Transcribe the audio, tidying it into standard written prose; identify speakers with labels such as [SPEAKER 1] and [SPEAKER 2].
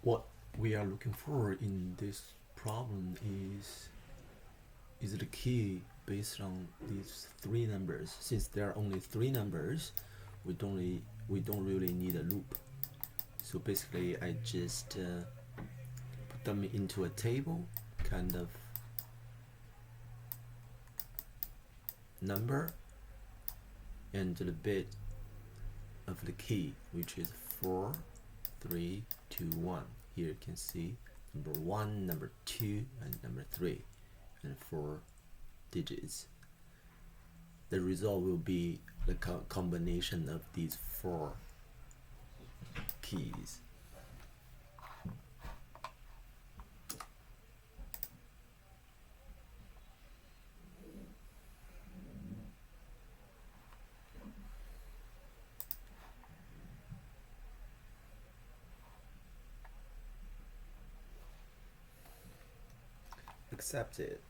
[SPEAKER 1] what we are looking for in this problem is the key based on these three numbers. Since there are only three numbers, we don't really need a loop. So basically, I just put them into a table, kind of number, and the bit of the key, which is 4, 3, 2, 1. Here you can see number 1, number 2, and number 3, and 4 digits. The result will be the combination of these 4 keys. Accept it.